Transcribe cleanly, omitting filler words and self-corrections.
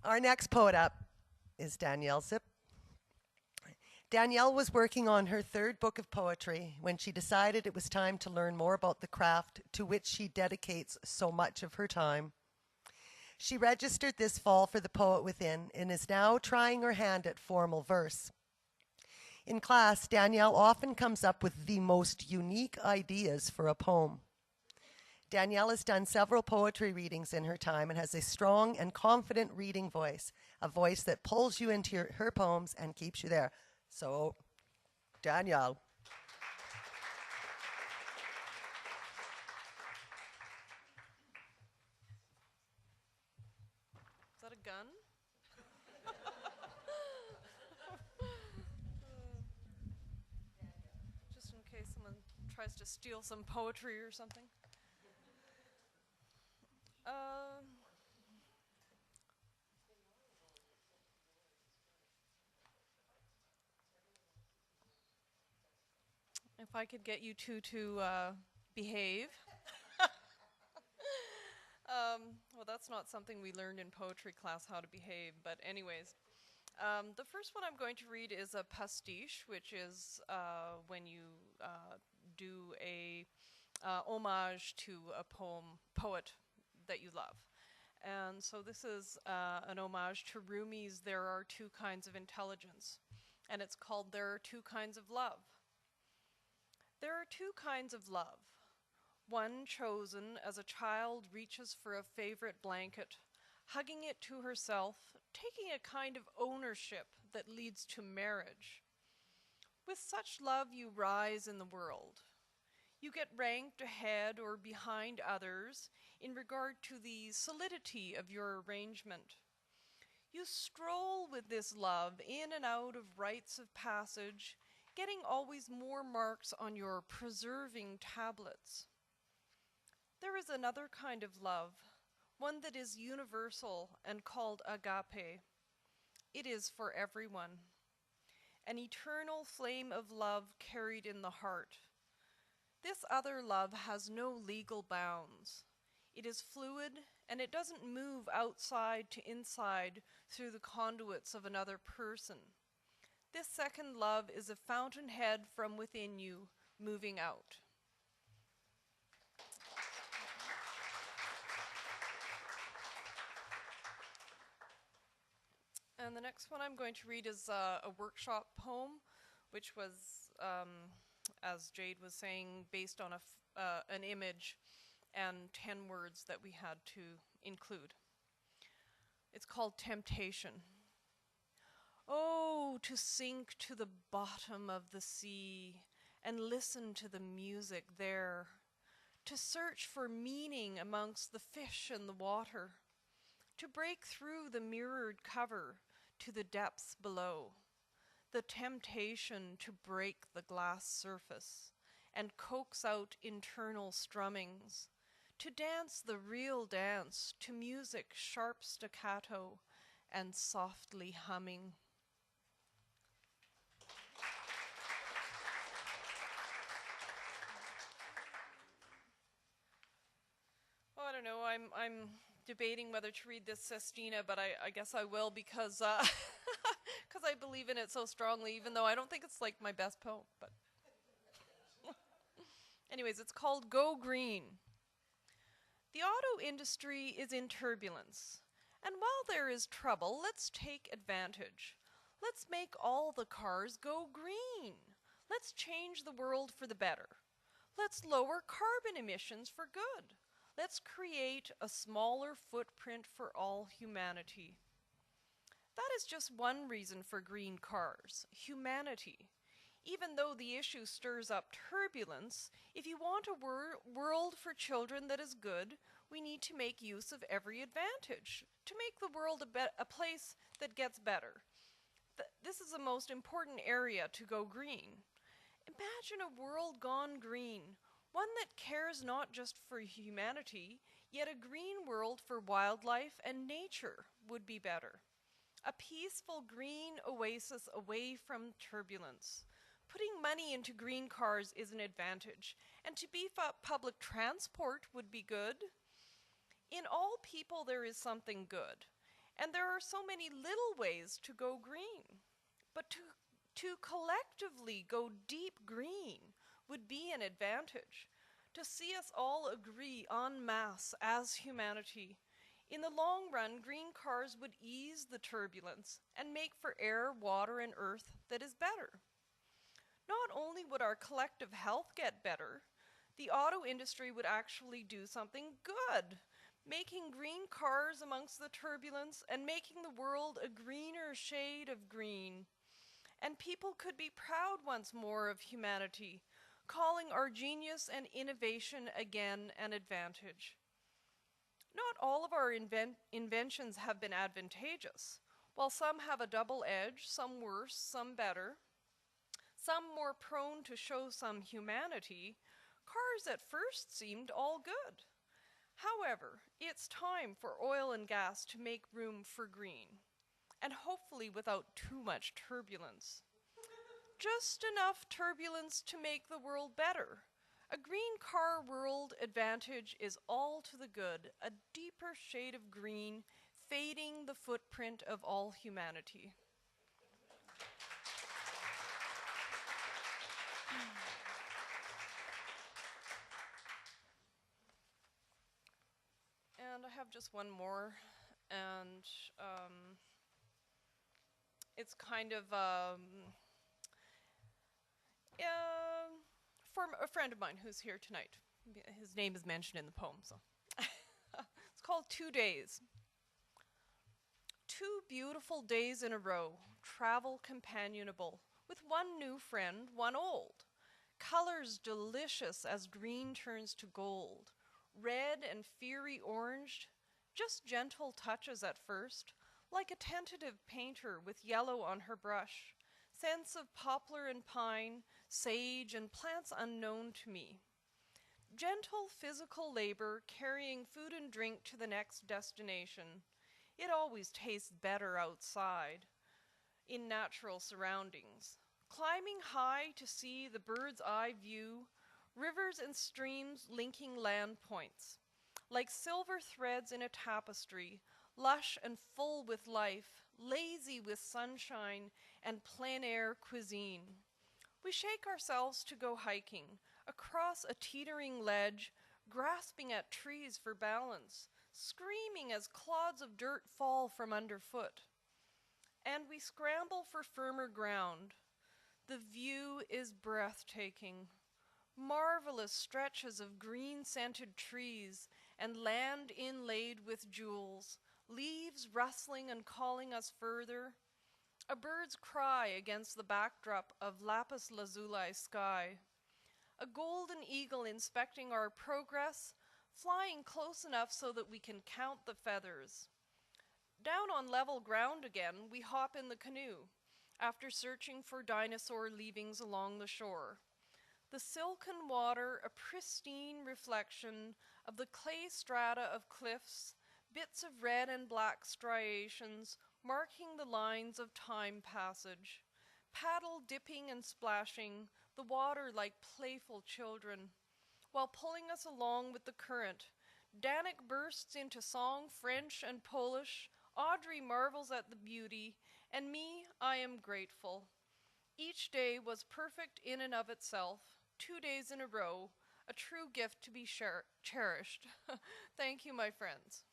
Our next poet up is Danielle Zyp. Danielle was working on her third book of poetry when she decided it was time to learn more about the craft to which she dedicates so much of her time. She registered this fall for the Poet Within and is now trying her hand at formal verse. In class, Danielle often comes up with the most unique ideas for a poem. Danielle has done several poetry readings in her time and has a strong and confident reading voice, a voice that pulls you into her poems and keeps you there. So, Danielle. Is that a gun? Just in case someone tries to steal some poetry or something. If I could get you two to behave. Well, that's not something we learned in poetry class, how to behave, but anyways. The first one I'm going to read is a pastiche, which is when you do a homage to a poet that you love. And so this is an homage to Rumi's There Are Two Kinds of Intelligence, and it's called There Are Two Kinds of Love. There are two kinds of love. One chosen as a child reaches for a favorite blanket, hugging it to herself, taking a kind of ownership that leads to marriage. With such love you rise in the world. You get ranked ahead or behind others in regard to the solidity of your arrangement. You stroll with this love in and out of rites of passage, getting always more marks on your preserving tablets. There is another kind of love, one that is universal and called agape. It is for everyone. An eternal flame of love carried in the heart. This other love has no legal bounds. It is fluid, and it doesn't move outside to inside through the conduits of another person. This second love is a fountainhead from within you, moving out. And the next one I'm going to read is a workshop poem, which was, as Jade was saying, based on an image and 10 words that we had to include. It's called Temptation. Oh, to sink to the bottom of the sea and listen to the music there, to search for meaning amongst the fish and the water, to break through the mirrored cover to the depths below, the temptation to break the glass surface and coax out internal strummings, to dance the real dance to music sharp staccato and softly humming. Oh, I don't know, I'm debating whether to read this Sestina, but I guess I will because because I believe in it so strongly, even though I don't think it's like my best poem. But anyways, it's called Go Green. The auto industry is in turbulence, and while there is trouble, let's take advantage. Let's make all the cars go green. Let's change the world for the better. Let's lower carbon emissions for good. Let's create a smaller footprint for all humanity. That is just one reason for green cars, humanity. Even though the issue stirs up turbulence, if you want a world for children that is good, we need to make use of every advantage to make the world a place that gets better. This is the most important area to go green. Imagine a world gone green, one that cares not just for humanity, yet a green world for wildlife and nature would be better. A peaceful green oasis away from turbulence. Putting money into green cars is an advantage, and to beef up public transport would be good. In all people there is something good, And there are so many little ways to go green. But to collectively go deep green would be an advantage. To see us all agree en masse as humanity. In the long run, green cars would ease the turbulence and make for air, water, and earth that is better. Not only would our collective health get better, the auto industry would actually do something good, making green cars amongst the turbulence and making the world a greener shade of green. And people could be proud once more of humanity, calling our genius and innovation again an advantage. Not all of our inventions have been advantageous. While some have a double edge, some worse, some better, some more prone to show some humanity, cars at first seemed all good. However, it's time for oil and gas to make room for green, and hopefully without too much turbulence. Just enough turbulence to make the world better. A green car world advantage is all to the good, a deeper shade of green, fading the footprint of all humanity. And I have just one more, and it's kind of from a friend of mine who's here tonight. His name is mentioned in the poem, so. It's called 2 Days. 2 beautiful days in a row, travel companionable, with one new friend, one old. Colors delicious as green turns to gold, red and fiery orange, just gentle touches at first, like a tentative painter with yellow on her brush, scents of poplar and pine, sage and plants unknown to me. Gentle physical labor carrying food and drink to the next destination. It always tastes better outside, in natural surroundings. Climbing high to see the bird's eye view, rivers and streams linking land points. Like silver threads in a tapestry, lush and full with life, lazy with sunshine and plein air cuisine. We shake ourselves to go hiking, across a teetering ledge, grasping at trees for balance, screaming as clods of dirt fall from underfoot. And we scramble for firmer ground. The view is breathtaking. Marvelous stretches of green-scented trees and land inlaid with jewels, leaves rustling and calling us further. A bird's cry against the backdrop of lapis lazuli sky. A golden eagle inspecting our progress, flying close enough so that we can count the feathers. Down on level ground again, we hop in the canoe, after searching for dinosaur leavings along the shore. The silken water, a pristine reflection of the clay strata of cliffs, bits of red and black striations marking the lines of time passage. Paddle dipping and splashing, the water like playful children. While pulling us along with the current, Danik bursts into song, French and Polish. Audrey marvels at the beauty, and me, I am grateful. Each day was perfect in and of itself, 2 days in a row, a true gift to be cherished. Thank you, my friends.